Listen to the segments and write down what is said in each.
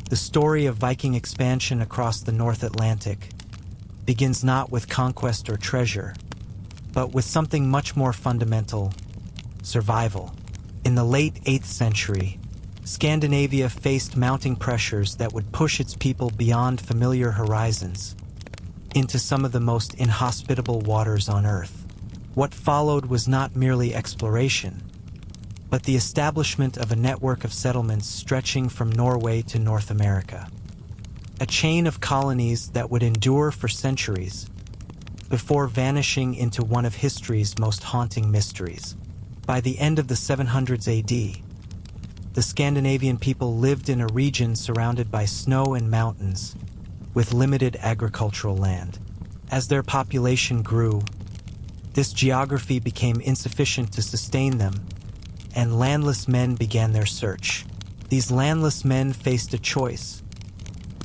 The story of Viking expansion across the North Atlantic begins not with conquest or treasure, but with something much more fundamental: survival. In the late 8th century, Scandinavia faced mounting pressures that would push its people beyond familiar horizons into some of the most inhospitable waters on Earth. What followed was not merely exploration, but the establishment of a network of settlements stretching from Norway to North America. A chain of colonies that would endure for centuries before vanishing into one of history's most haunting mysteries. By the end of the 700s AD, the Scandinavian people lived in a region surrounded by snow and mountains, with limited agricultural land. As their population grew, this geography became insufficient to sustain them, and landless men began their search. These landless men faced a choice: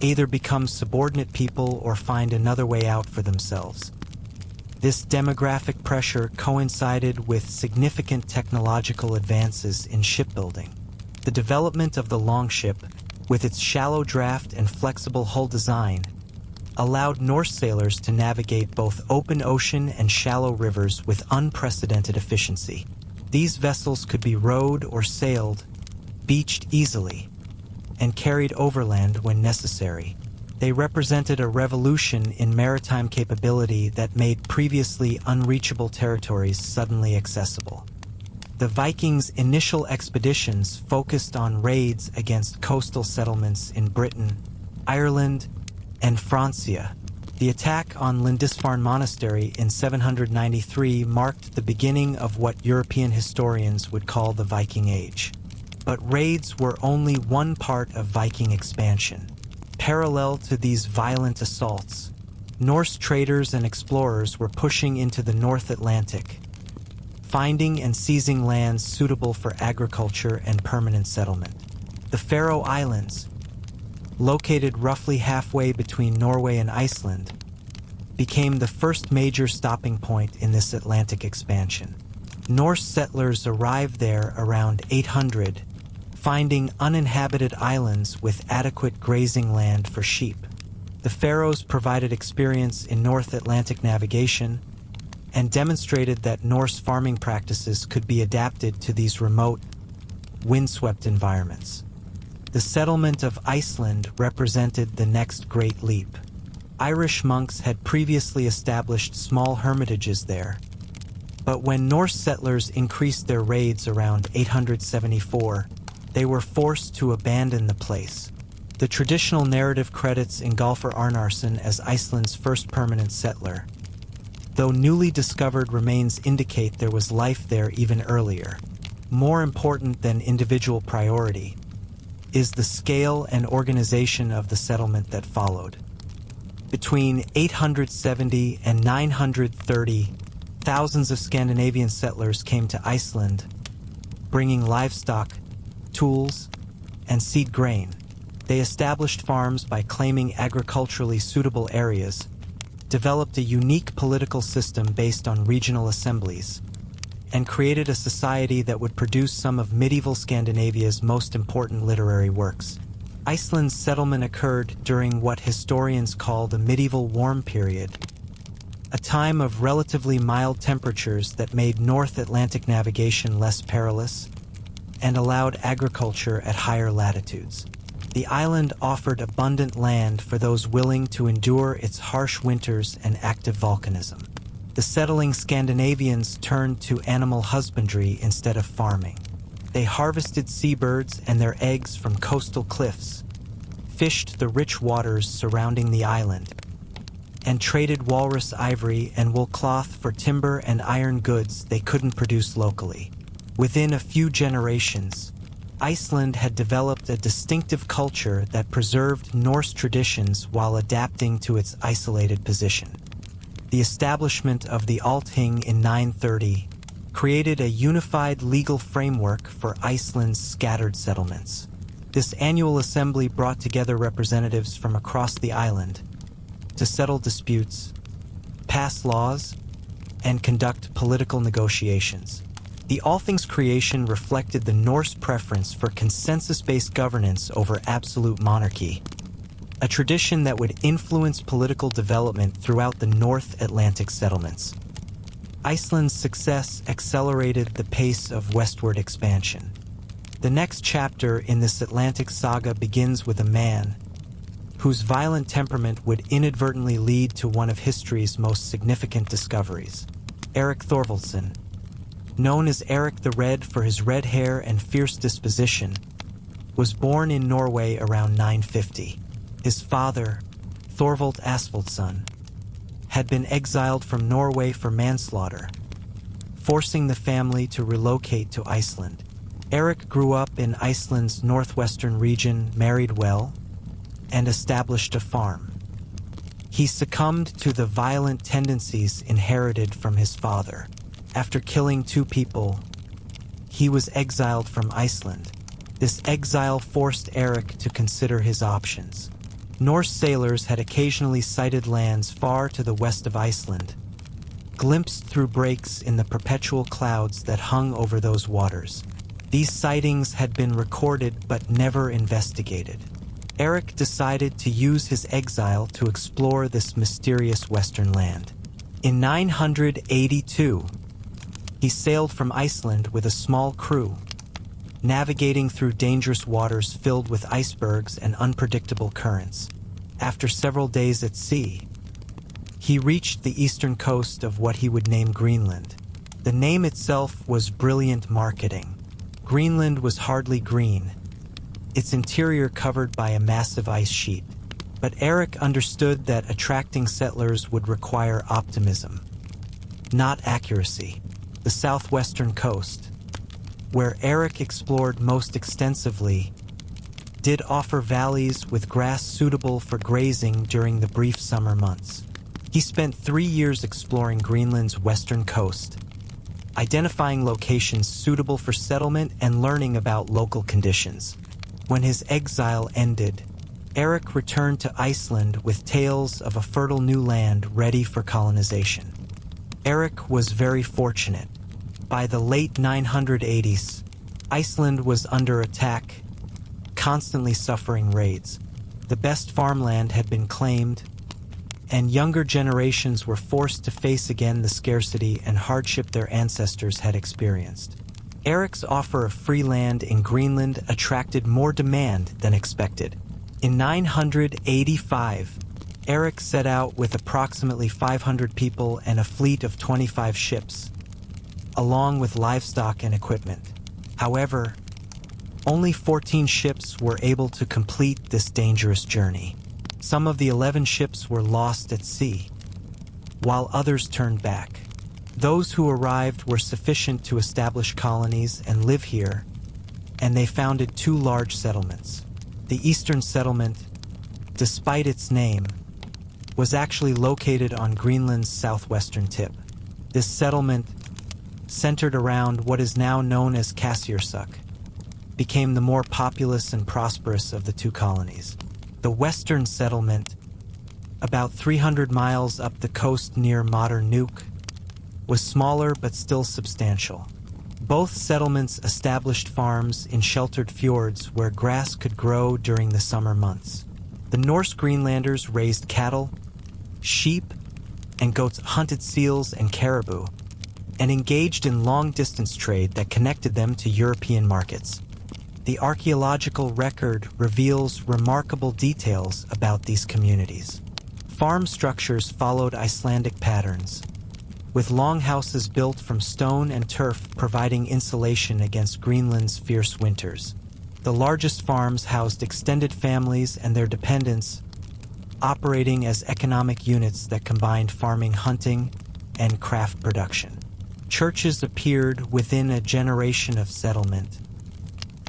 either become subordinate people or find another way out for themselves. This demographic pressure coincided with significant technological advances in shipbuilding. The development of the Longship, with its shallow draft and flexible hull design, allowed Norse sailors to navigate both open ocean and shallow rivers with unprecedented efficiency. These vessels could be rowed or sailed, beached easily, and carried overland when necessary. They represented a revolution in maritime capability that made previously unreachable territories suddenly accessible. The Vikings' initial expeditions focused on raids against coastal settlements in Britain, Ireland, and Francia. The attack on Lindisfarne Monastery in 793 marked the beginning of what European historians would call the Viking Age. But raids were only one part of Viking expansion. Parallel to these violent assaults, Norse traders and explorers were pushing into the North Atlantic, finding and seizing lands suitable for agriculture and permanent settlement. The Faroe Islands, located roughly halfway between Norway and Iceland, became the first major stopping point in this Atlantic expansion. Norse settlers arrived there around 800, finding uninhabited islands with adequate grazing land for sheep. The Faroes provided experience in North Atlantic navigation and demonstrated that Norse farming practices could be adapted to these remote, windswept environments. The settlement of Iceland represented the next great leap. Irish monks had previously established small hermitages there, but when Norse settlers increased their raids around 874, they were forced to abandon the place. The traditional narrative credits Ingolfur Arnarson as Iceland's first permanent settler, though newly discovered remains indicate there was life there even earlier. More important than individual priority is the scale and organization of the settlement that followed. Between 870 and 930, thousands of Scandinavian settlers came to Iceland, bringing livestock, tools, and seed grain. They established farms by claiming agriculturally suitable areas, developed a unique political system based on regional assemblies, and created a society that would produce some of medieval Scandinavia's most important literary works. Iceland's settlement occurred during what historians call the medieval warm period, a time of relatively mild temperatures that made North Atlantic navigation less perilous and allowed agriculture at higher latitudes. The island offered abundant land for those willing to endure its harsh winters and active volcanism. The settling Scandinavians turned to animal husbandry instead of farming. They harvested seabirds and their eggs from coastal cliffs, fished the rich waters surrounding the island, and traded walrus ivory and wool cloth for timber and iron goods they couldn't produce locally. Within a few generations, Iceland had developed a distinctive culture that preserved Norse traditions while adapting to its isolated position. The establishment of the Althing in 930 created a unified legal framework for Iceland's scattered settlements. This annual assembly brought together representatives from across the island to settle disputes, pass laws, and conduct political negotiations. The Althing's creation reflected the Norse preference for consensus-based governance over absolute monarchy, a tradition that would influence political development throughout the North Atlantic settlements. Iceland's success accelerated the pace of westward expansion. The next chapter in this Atlantic saga begins with a man whose violent temperament would inadvertently lead to one of history's most significant discoveries. Erik Thorvaldsson, known as Erik the Red for his red hair and fierce disposition, was born in Norway around 950. His father, Thorvald Asvaldsson, had been exiled from Norway for manslaughter, forcing the family to relocate to Iceland. Erik grew up in Iceland's northwestern region, married well, and established a farm. He succumbed to the violent tendencies inherited from his father. After killing 2 people, he was exiled from Iceland. This exile forced Erik to consider his options. Norse sailors had occasionally sighted lands far to the west of Iceland, glimpsed through breaks in the perpetual clouds that hung over those waters. These sightings had been recorded but never investigated. Erik decided to use his exile to explore this mysterious western land. In 982, he sailed from Iceland with a small crew, navigating through dangerous waters filled with icebergs and unpredictable currents. After several days at sea, he reached the eastern coast of what he would name Greenland. The name itself was brilliant marketing. Greenland was hardly green, its interior covered by a massive ice sheet. But Erik understood that attracting settlers would require optimism, not accuracy. The southwestern coast, where Erik explored most extensively, did offer valleys with grass suitable for grazing during the brief summer months. He spent 3 years exploring Greenland's western coast, identifying locations suitable for settlement and learning about local conditions. When his exile ended, Erik returned to Iceland with tales of a fertile new land ready for colonization. Erik was very fortunate. By the late 980s, Iceland was under attack, constantly suffering raids. The best farmland had been claimed, and younger generations were forced to face again the scarcity and hardship their ancestors had experienced. Erik's offer of free land in Greenland attracted more demand than expected. In 985, Erik set out with approximately 500 people and a fleet of 25 ships, along with livestock and equipment. However, only 14 ships were able to complete this dangerous journey. Some of the 11 ships were lost at sea, while others turned back. Those who arrived were sufficient to establish colonies and live here, and they founded 2 large settlements. The eastern settlement, despite its name, was actually located on Greenland's southwestern tip. This settlement, centered around what is now known as Kassersuk, became the more populous and prosperous of the 2 colonies. The western settlement, about 300 miles up the coast near modern Nuuk, was smaller but still substantial. Both settlements established farms in sheltered fjords where grass could grow during the summer months. The Norse Greenlanders raised cattle, sheep, and goats, hunted seals and caribou, and engaged in long-distance trade that connected them to European markets. The archaeological record reveals remarkable details about these communities. Farm structures followed Icelandic patterns, with longhouses built from stone and turf providing insulation against Greenland's fierce winters. The largest farms housed extended families and their dependents, operating as economic units that combined farming, hunting, and craft production. Churches appeared within a generation of settlement,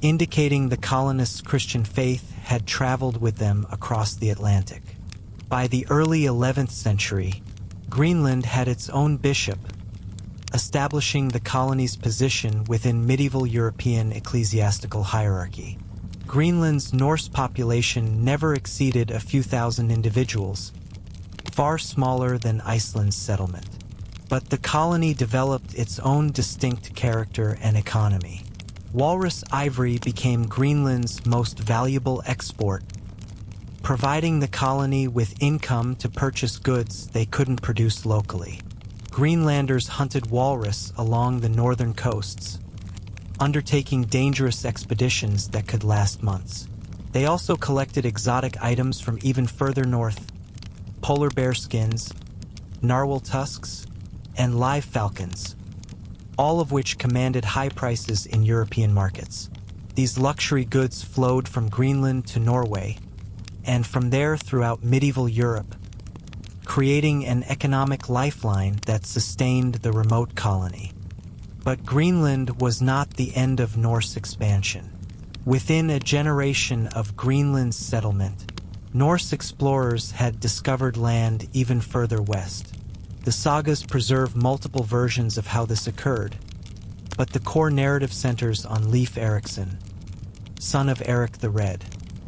indicating the colonists' Christian faith had traveled with them across the Atlantic. By the early 11th century, Greenland had its own bishop, establishing the colony's position within medieval European ecclesiastical hierarchy. Greenland's Norse population never exceeded a few thousand individuals, far smaller than Iceland's settlement. But the colony developed its own distinct character and economy. Walrus ivory became Greenland's most valuable export, providing the colony with income to purchase goods they couldn't produce locally. Greenlanders hunted walrus along the northern coasts, undertaking dangerous expeditions that could last months. They also collected exotic items from even further north: polar bear skins, narwhal tusks, and live falcons, all of which commanded high prices in European markets. These luxury goods flowed from Greenland to Norway, and from there throughout medieval Europe, creating an economic lifeline that sustained the remote colony. But Greenland was not the end of Norse expansion. Within a generation of Greenland's settlement, Norse explorers had discovered land even further west. The sagas preserve multiple versions of how this occurred, but the core narrative centers on Leif Erikson, son of Erik the Red.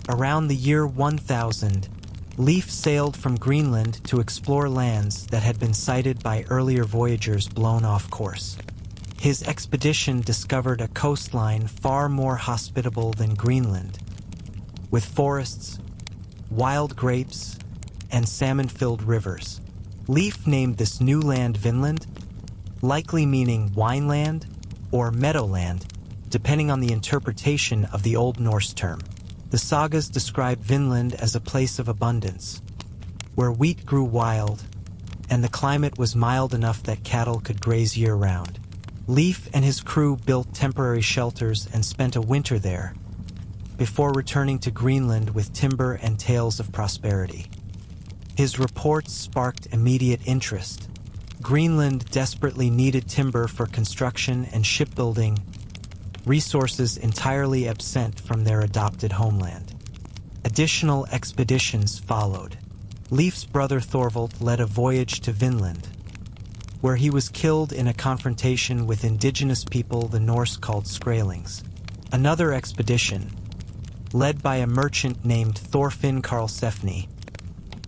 Around the year 1000, Leif sailed from Greenland to explore lands that had been sighted by earlier voyagers blown off course. His expedition discovered a coastline far more hospitable than Greenland, with forests, wild grapes, and salmon-filled rivers. Leif named this new land Vinland, likely meaning wineland or meadowland, depending on the interpretation of the Old Norse term. The sagas describe Vinland as a place of abundance, where wheat grew wild, and the climate was mild enough that cattle could graze year-round. Leif and his crew built temporary shelters and spent a winter there, before returning to Greenland with timber and tales of prosperity. His reports sparked immediate interest. Greenland desperately needed timber for construction and shipbuilding, resources entirely absent from their adopted homeland. Additional expeditions followed. Leif's brother Thorvald led a voyage to Vinland, where he was killed in a confrontation with indigenous people the Norse called Skrælings. Another expedition, led by a merchant named Thorfinn Karlsefni,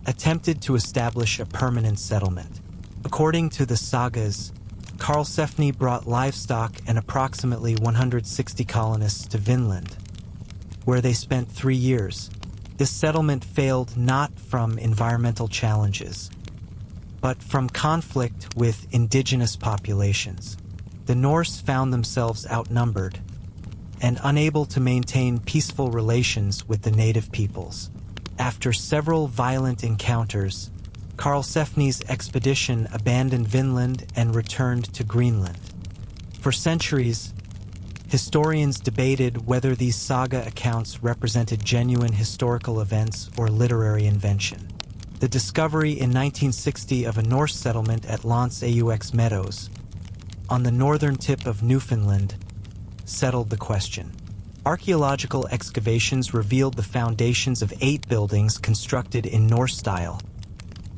attempted to establish a permanent settlement. According to the sagas, Karlsefni brought livestock and approximately 160 colonists to Vinland, where they spent 3 years. This settlement failed not from environmental challenges, but from conflict with indigenous populations. The Norse found themselves outnumbered and unable to maintain peaceful relations with the native peoples. After several violent encounters, Karlsefni's expedition abandoned Vinland and returned to Greenland. For centuries, historians debated whether these saga accounts represented genuine historical events or literary invention. The discovery in 1960 of a Norse settlement at Longship Meadows, on the northern tip of Newfoundland, settled the question. Archaeological excavations revealed the foundations of 8 buildings constructed in Norse style,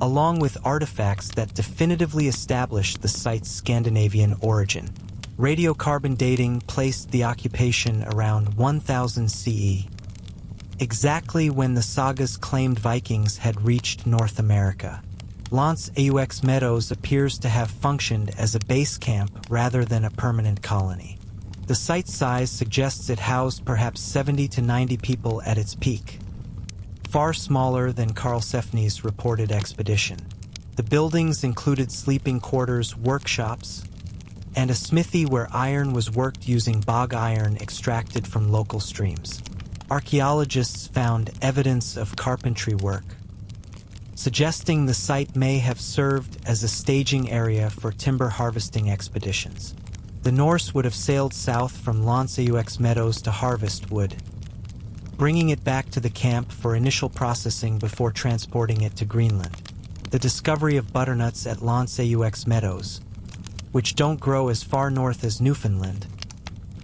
along with artifacts that definitively established the site's Scandinavian origin. Radiocarbon dating placed the occupation around 1000 CE, exactly when the sagas claimed Vikings had reached North America. Longship Meadows appears to have functioned as a base camp rather than a permanent colony. The site size suggests it housed perhaps 70 to 90 people at its peak, far smaller than Karlsefni's reported expedition. The buildings included sleeping quarters, workshops, and a smithy where iron was worked using bog iron extracted from local streams. Archaeologists found evidence of carpentry work, suggesting the site may have served as a staging area for timber harvesting expeditions. The Norse would have sailed south from Longship Meadows to harvest wood, bringing it back to the camp for initial processing before transporting it to Greenland. The discovery of butternuts at Longship Meadows, which don't grow as far north as Newfoundland,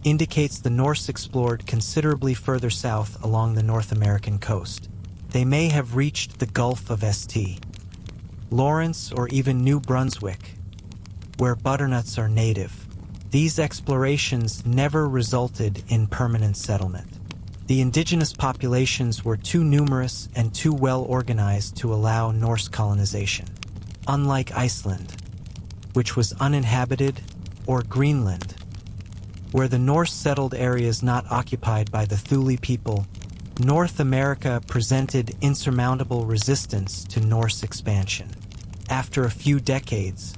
indicates the Norse explored considerably further south along the North American coast. They may have reached the Gulf of St. Lawrence or even New Brunswick, where butternuts are native. These explorations never resulted in permanent settlement. The indigenous populations were too numerous and too well organized to allow Norse colonization. Unlike Iceland, which was uninhabited, or Greenland, where the Norse settled areas not occupied by the Thule people. North America presented insurmountable resistance to Norse expansion. After a few decades,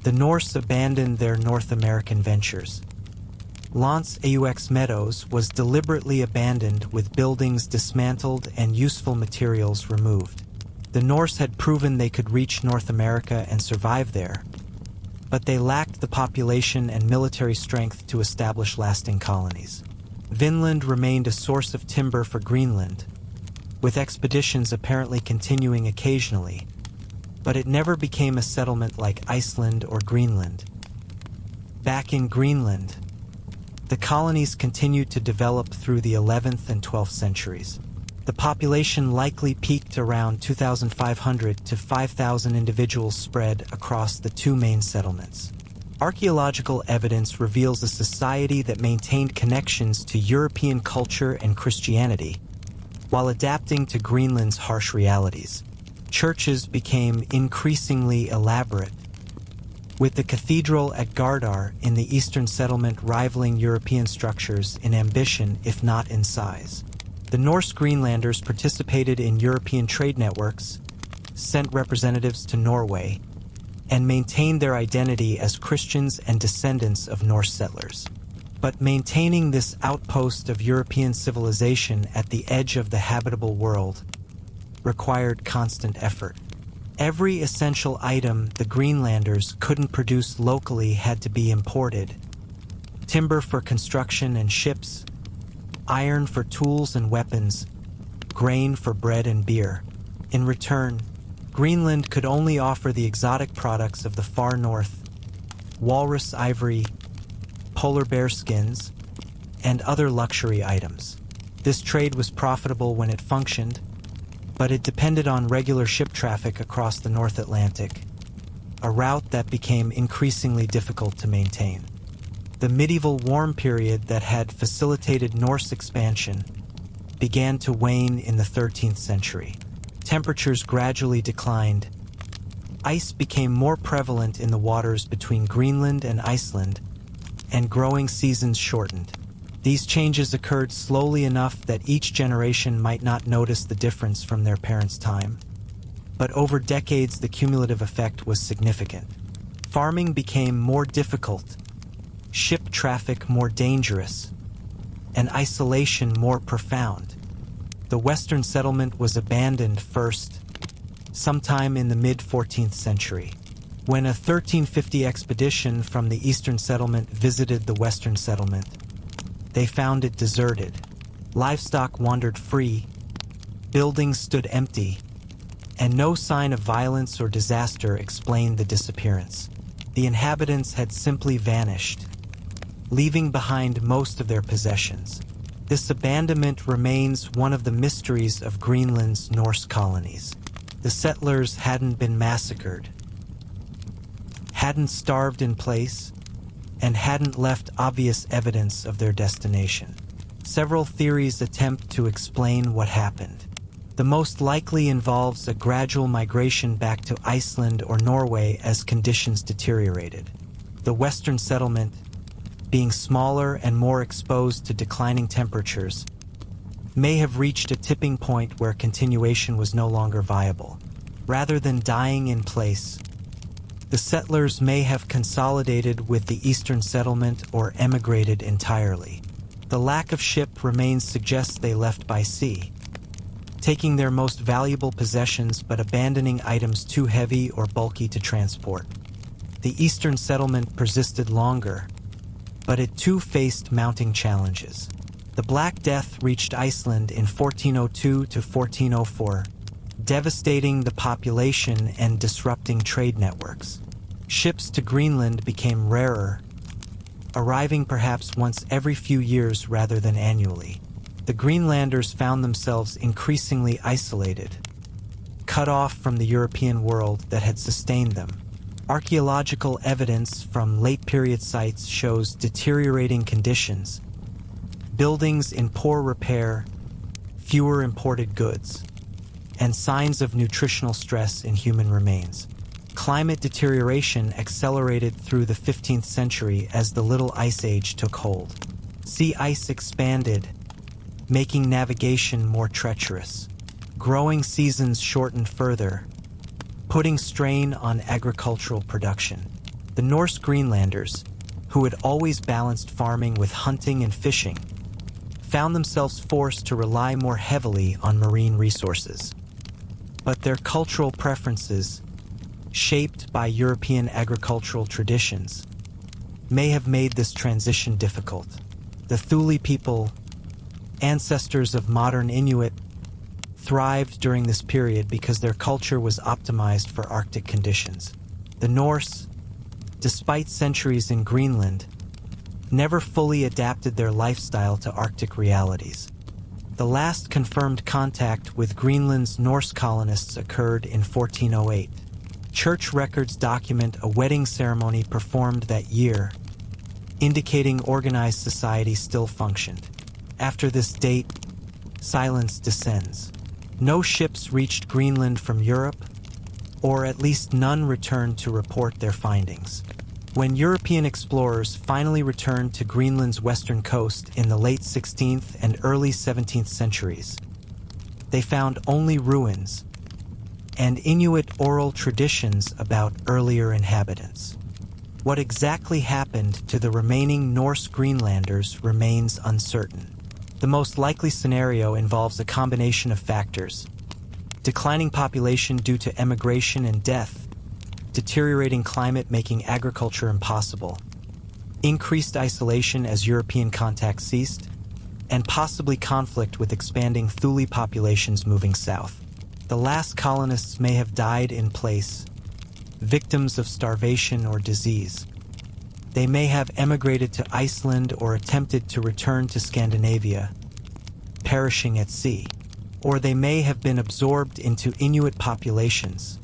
the Norse abandoned their North American ventures. Lance Aux Meadows was deliberately abandoned with buildings dismantled and useful materials removed. The Norse had proven they could reach North America and survive there, but they lacked the population and military strength to establish lasting colonies. Vinland remained a source of timber for Greenland, with expeditions apparently continuing occasionally, but it never became a settlement like Iceland or Greenland. Back in Greenland, the colonies continued to develop through the 11th and 12th centuries. The population likely peaked around 2,500 to 5,000 individuals spread across the two main settlements. Archaeological evidence reveals a society that maintained connections to European culture and Christianity, while adapting to Greenland's harsh realities. Churches became increasingly elaborate, with the cathedral at Gardar in the eastern settlement rivaling European structures in ambition if not in size. The Norse Greenlanders participated in European trade networks, sent representatives to Norway, and maintained their identity as Christians and descendants of Norse settlers. But maintaining this outpost of European civilization at the edge of the habitable world required constant effort. Every essential item the Greenlanders couldn't produce locally had to be imported: timber for construction and ships, iron for tools and weapons, grain for bread and beer. In return, Greenland could only offer the exotic products of the far north: walrus ivory, polar bear skins, and other luxury items. This trade was profitable when it functioned, but it depended on regular ship traffic across the North Atlantic, a route that became increasingly difficult to maintain. The medieval warm period that had facilitated Norse expansion began to wane in the 13th century. Temperatures gradually declined. Ice became more prevalent in the waters between Greenland and Iceland, and growing seasons shortened. These changes occurred slowly enough that each generation might not notice the difference from their parents' time. But over decades, the cumulative effect was significant. Farming became more difficult, ship traffic more dangerous, and isolation more profound. The Western settlement was abandoned first, sometime in the mid-14th century. When a 1350 expedition from the Eastern settlement visited the Western settlement, they found it deserted. Livestock wandered free, buildings stood empty, and no sign of violence or disaster explained the disappearance. The inhabitants had simply vanished, leaving behind most of their possessions. This abandonment remains one of the mysteries of Greenland's Norse colonies. The settlers hadn't been massacred, hadn't starved in place, and hadn't left obvious evidence of their destination. Several theories attempt to explain what happened. The most likely involves a gradual migration back to Iceland or Norway as conditions deteriorated. The Western settlement, being smaller and more exposed to declining temperatures, may have reached a tipping point where continuation was no longer viable. Rather than dying in place, the settlers may have consolidated with the Eastern settlement or emigrated entirely. The lack of ship remains suggests they left by sea, taking their most valuable possessions but abandoning items too heavy or bulky to transport. The Eastern settlement persisted longer, but it too faced mounting challenges. The Black Death reached Iceland in 1402 to 1404, devastating the population and disrupting trade networks. Ships to Greenland became rarer, arriving perhaps once every few years rather than annually. The Greenlanders found themselves increasingly isolated, cut off from the European world that had sustained them. Archaeological evidence from late-period sites shows deteriorating conditions, buildings in poor repair, fewer imported goods, and signs of nutritional stress in human remains. Climate deterioration accelerated through the 15th century as the Little Ice Age took hold. Sea ice expanded, making navigation more treacherous. Growing seasons shortened further, putting strain on agricultural production. The Norse Greenlanders, who had always balanced farming with hunting and fishing, found themselves forced to rely more heavily on marine resources. But their cultural preferences, shaped by European agricultural traditions, may have made this transition difficult. The Thule people, ancestors of modern Inuit, thrived during this period because their culture was optimized for Arctic conditions. The Norse, despite centuries in Greenland, never fully adapted their lifestyle to Arctic realities. The last confirmed contact with Greenland's Norse colonists occurred in 1408. Church records document a wedding ceremony performed that year, indicating organized society still functioned. After this date, silence descends. No ships reached Greenland from Europe, or at least none returned to report their findings. When European explorers finally returned to Greenland's western coast in the late 16th and early 17th centuries, they found only ruins and Inuit oral traditions about earlier inhabitants. What exactly happened to the remaining Norse Greenlanders remains uncertain. The most likely scenario involves a combination of factors: declining population due to emigration and death, deteriorating climate making agriculture impossible, increased isolation as European contact ceased, and possibly conflict with expanding Thule populations moving south. The last colonists may have died in place, victims of starvation or disease. They may have emigrated to Iceland or attempted to return to Scandinavia, perishing at sea. Or they may have been absorbed into Inuit populations,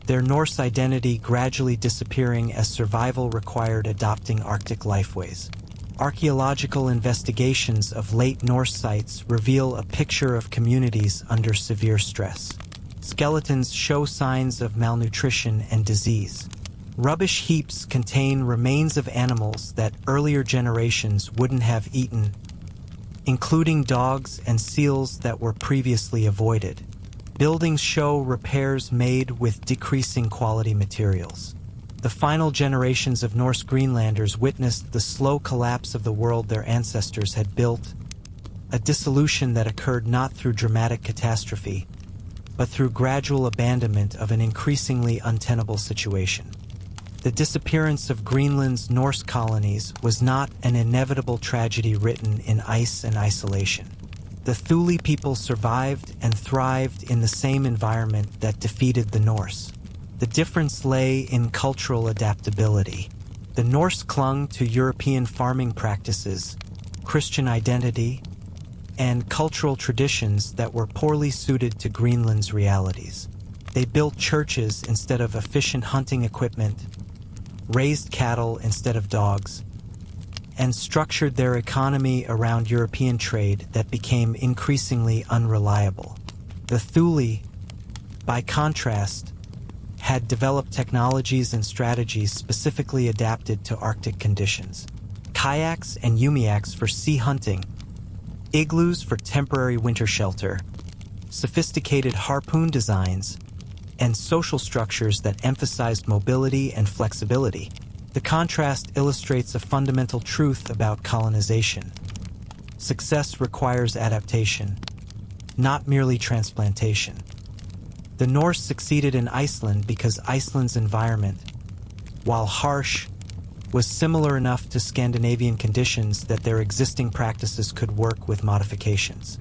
their Norse identity gradually disappearing as survival required adopting Arctic lifeways. Archaeological investigations of late Norse sites reveal a picture of communities under severe stress. Skeletons show signs of malnutrition and disease. Rubbish heaps contain remains of animals that earlier generations wouldn't have eaten, including dogs and seals that were previously avoided. Buildings show repairs made with decreasing quality materials. The final generations of Norse Greenlanders witnessed the slow collapse of the world their ancestors had built, a dissolution that occurred not through dramatic catastrophe, but through gradual abandonment of an increasingly untenable situation. The disappearance of Greenland's Norse colonies was not an inevitable tragedy written in ice and isolation. The Thule people survived and thrived in the same environment that defeated the Norse. The difference lay in cultural adaptability. The Norse clung to European farming practices, Christian identity, and cultural traditions that were poorly suited to Greenland's realities. They built churches instead of efficient hunting equipment, raised cattle instead of dogs, and structured their economy around European trade that became increasingly unreliable. The Thule, by contrast, had developed technologies and strategies specifically adapted to Arctic conditions. Kayaks and umiaks for sea hunting, igloos for temporary winter shelter, sophisticated harpoon designs, and social structures that emphasized mobility and flexibility. The contrast illustrates a fundamental truth about colonization. Success requires adaptation, not merely transplantation. The Norse succeeded in Iceland because Iceland's environment, while harsh, was similar enough to Scandinavian conditions that their existing practices could work with modifications.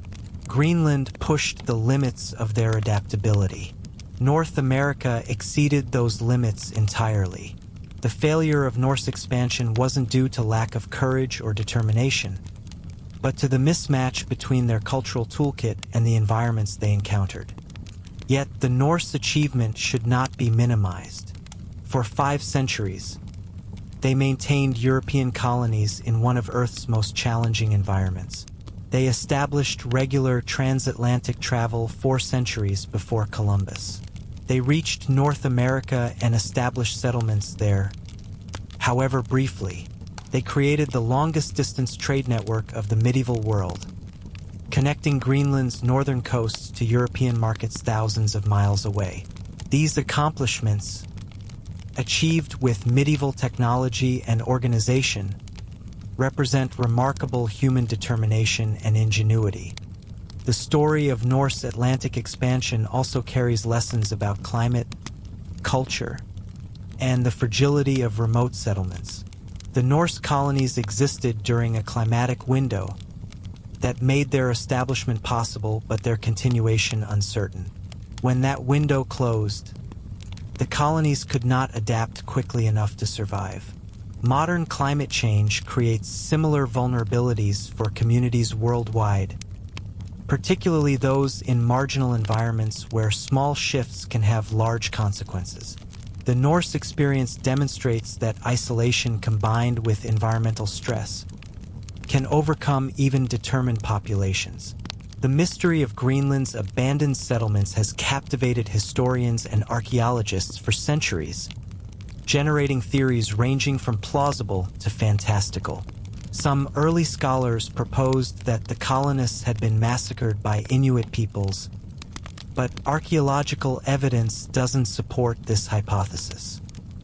Greenland pushed the limits of their adaptability. North America exceeded those limits entirely. The failure of Norse expansion wasn't due to lack of courage or determination, but to the mismatch between their cultural toolkit and the environments they encountered. Yet the Norse achievement should not be minimized. For 5 centuries, they maintained European colonies in one of Earth's most challenging environments. They established regular transatlantic travel 4 centuries before Columbus. They reached North America and established settlements there. However briefly, they created the longest-distance trade network of the medieval world, connecting Greenland's northern coast to European markets thousands of miles away. These accomplishments, achieved with medieval technology and organization, represent remarkable human determination and ingenuity. The story of Norse Atlantic expansion also carries lessons about climate, culture, and the fragility of remote settlements. The Norse colonies existed during a climatic window that made their establishment possible but their continuation uncertain. When that window closed, the colonies could not adapt quickly enough to survive. Modern climate change creates similar vulnerabilities for communities worldwide, particularly those in marginal environments where small shifts can have large consequences. The Norse experience demonstrates that isolation combined with environmental stress can overcome even determined populations. The mystery of Greenland's abandoned settlements has captivated historians and archaeologists for centuries, generating theories ranging from plausible to fantastical. Some early scholars proposed that the colonists had been massacred by Inuit peoples, but archaeological evidence doesn't support this hypothesis.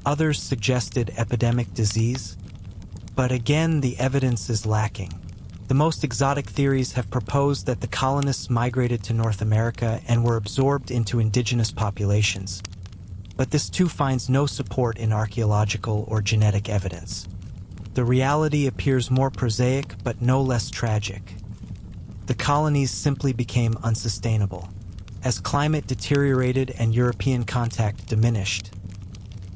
Others suggested epidemic disease, but again the evidence is lacking. The most exotic theories have proposed that the colonists migrated to North America and were absorbed into indigenous populations, but this too finds no support in archaeological or genetic evidence. The reality appears more prosaic but no less tragic. The colonies simply became unsustainable. As climate deteriorated and European contact diminished,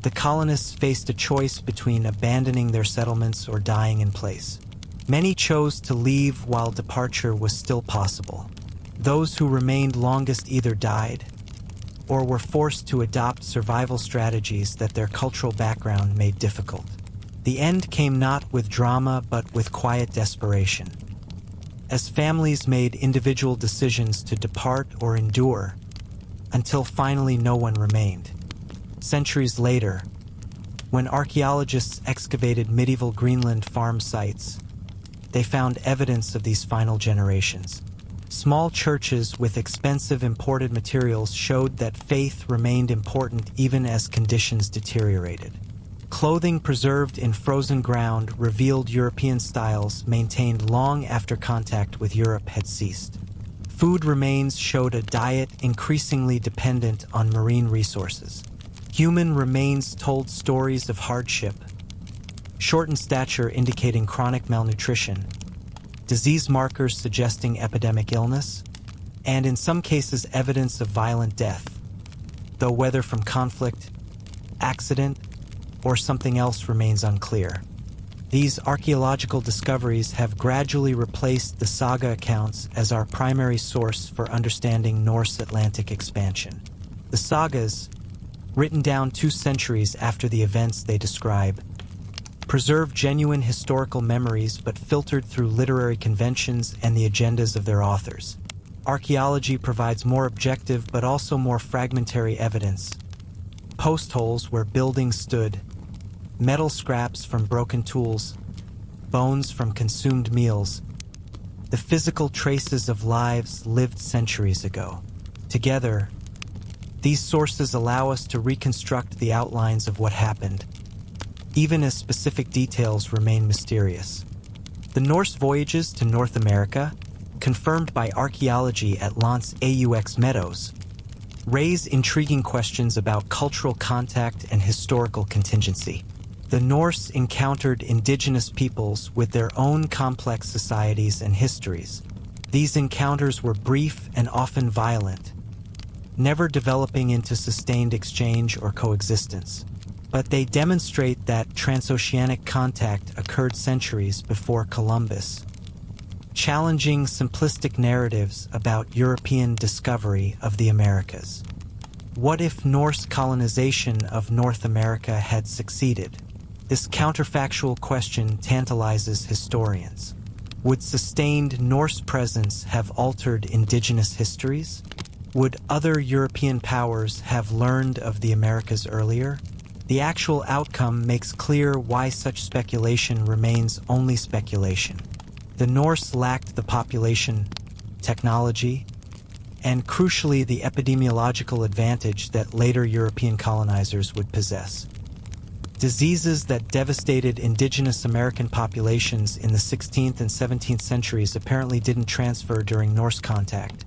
the colonists faced a choice between abandoning their settlements or dying in place. Many chose to leave while departure was still possible. Those who remained longest either died or were forced to adopt survival strategies that their cultural background made difficult. The end came not with drama but with quiet desperation. As families made individual decisions to depart or endure, until finally no one remained. Centuries later, when archaeologists excavated medieval Greenland farm sites, they found evidence of these final generations. Small churches with expensive imported materials showed that faith remained important even as conditions deteriorated. Clothing preserved in frozen ground revealed European styles maintained long after contact with Europe had ceased. Food remains showed a diet increasingly dependent on marine resources. Human remains told stories of hardship, shortened stature indicating chronic malnutrition, disease markers suggesting epidemic illness, and in some cases evidence of violent death, though whether from conflict, accident, or something else remains unclear. These archaeological discoveries have gradually replaced the saga accounts as our primary source for understanding Norse Atlantic expansion. The sagas, written down 2 centuries after the events they describe, preserve genuine historical memories but filtered through literary conventions and the agendas of their authors. Archaeology provides more objective but also more fragmentary evidence. Post holes where buildings stood, metal scraps from broken tools, bones from consumed meals, the physical traces of lives lived centuries ago. Together, these sources allow us to reconstruct the outlines of what happened, even as specific details remain mysterious. The Norse voyages to North America, confirmed by archaeology at Lance Aux Meadows, raise intriguing questions about cultural contact and historical contingency. The Norse encountered indigenous peoples with their own complex societies and histories. These encounters were brief and often violent, never developing into sustained exchange or coexistence. But they demonstrate that transoceanic contact occurred centuries before Columbus, challenging simplistic narratives about European discovery of the Americas. What if Norse colonization of North America had succeeded? This counterfactual question tantalizes historians. Would sustained Norse presence have altered indigenous histories? Would other European powers have learned of the Americas earlier? The actual outcome makes clear why such speculation remains only speculation. The Norse lacked the population, technology, and crucially the epidemiological advantage that later European colonizers would possess. Diseases that devastated indigenous American populations in the 16th and 17th centuries apparently didn't transfer during Norse contact,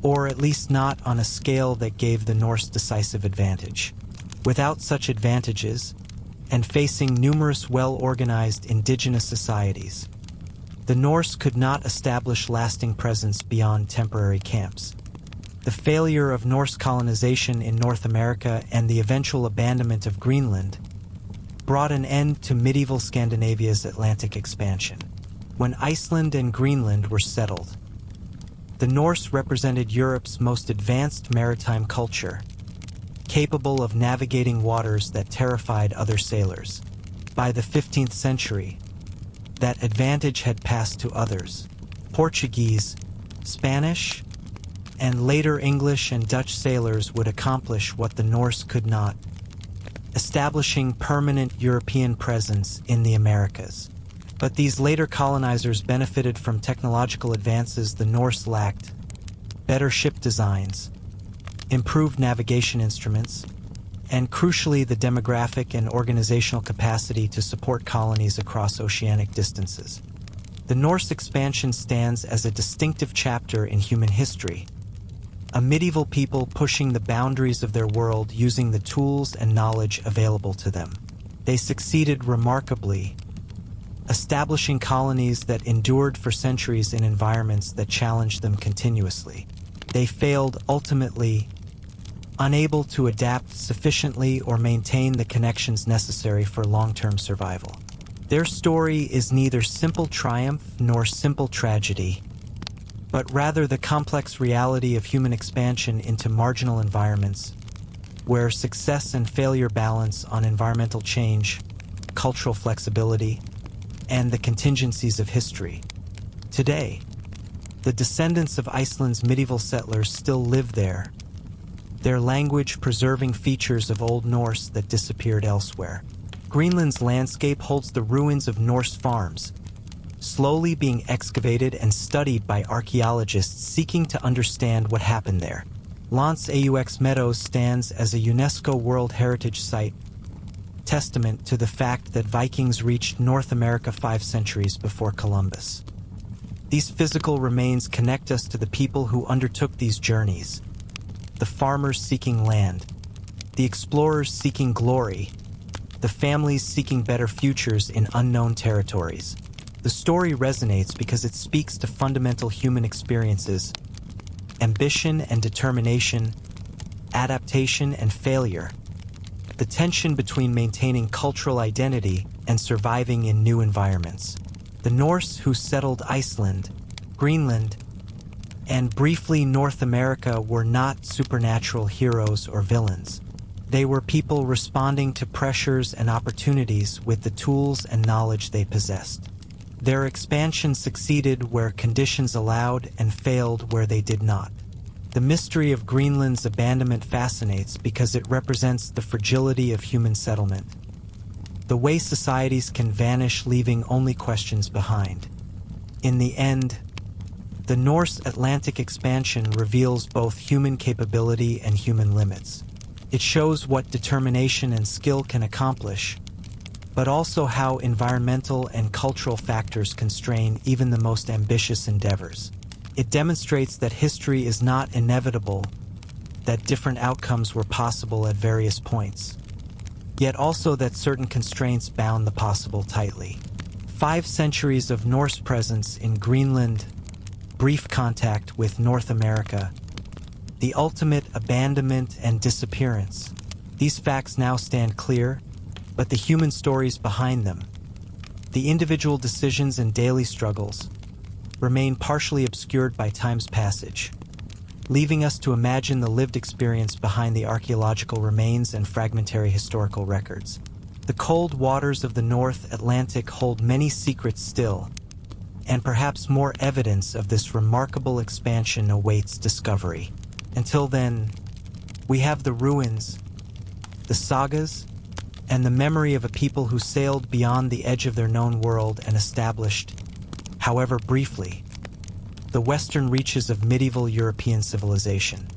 or at least not on a scale that gave the Norse decisive advantage. Without such advantages, and facing numerous well-organized indigenous societies, the Norse could not establish lasting presence beyond temporary camps. The failure of Norse colonization in North America and the eventual abandonment of Greenland brought an end to medieval Scandinavia's Atlantic expansion. When Iceland and Greenland were settled, the Norse represented Europe's most advanced maritime culture, capable of navigating waters that terrified other sailors. By the 15th century, that advantage had passed to others. Portuguese, Spanish, and later English and Dutch sailors would accomplish what the Norse could not, establishing permanent European presence in the Americas. But these later colonizers benefited from technological advances the Norse lacked: better ship designs, improved navigation instruments, and crucially the demographic and organizational capacity to support colonies across oceanic distances. The Norse expansion stands as a distinctive chapter in human history, a medieval people pushing the boundaries of their world using the tools and knowledge available to them. They succeeded remarkably, establishing colonies that endured for centuries in environments that challenged them continuously. They failed ultimately, unable to adapt sufficiently or maintain the connections necessary for long-term survival. Their story is neither simple triumph nor simple tragedy, but rather the complex reality of human expansion into marginal environments, where success and failure balance on environmental change, cultural flexibility, and the contingencies of history. Today, the descendants of Iceland's medieval settlers still live there, their language preserving features of Old Norse that disappeared elsewhere. Greenland's landscape holds the ruins of Norse farms, slowly being excavated and studied by archaeologists seeking to understand what happened there. Lance Aux Meadows stands as a UNESCO World Heritage Site, testament to the fact that Vikings reached North America 5 centuries before Columbus. These physical remains connect us to the people who undertook these journeys: the farmers seeking land, the explorers seeking glory, the families seeking better futures in unknown territories. The story resonates because it speaks to fundamental human experiences: ambition and determination, adaptation and failure, the tension between maintaining cultural identity and surviving in new environments. The Norse who settled Iceland, Greenland, and briefly North America were not supernatural heroes or villains. They were people responding to pressures and opportunities with the tools and knowledge they possessed. Their expansion succeeded where conditions allowed and failed where they did not. The mystery of Greenland's abandonment fascinates because it represents the fragility of human settlement, the way societies can vanish leaving only questions behind. In the end, the Norse Atlantic expansion reveals both human capability and human limits. It shows what determination and skill can accomplish, but also how environmental and cultural factors constrain even the most ambitious endeavors. It demonstrates that history is not inevitable, that different outcomes were possible at various points, yet also that certain constraints bound the possible tightly. 5 centuries of Norse presence in Greenland, brief contact with North America, the ultimate abandonment and disappearance. These facts now stand clear, but the human stories behind them, the individual decisions and daily struggles, remain partially obscured by time's passage, leaving us to imagine the lived experience behind the archaeological remains and fragmentary historical records. The cold waters of the North Atlantic hold many secrets still, and perhaps more evidence of this remarkable expansion awaits discovery. Until then, we have the ruins, the sagas, and the memory of a people who sailed beyond the edge of their known world and established, however briefly, the western reaches of medieval European civilization.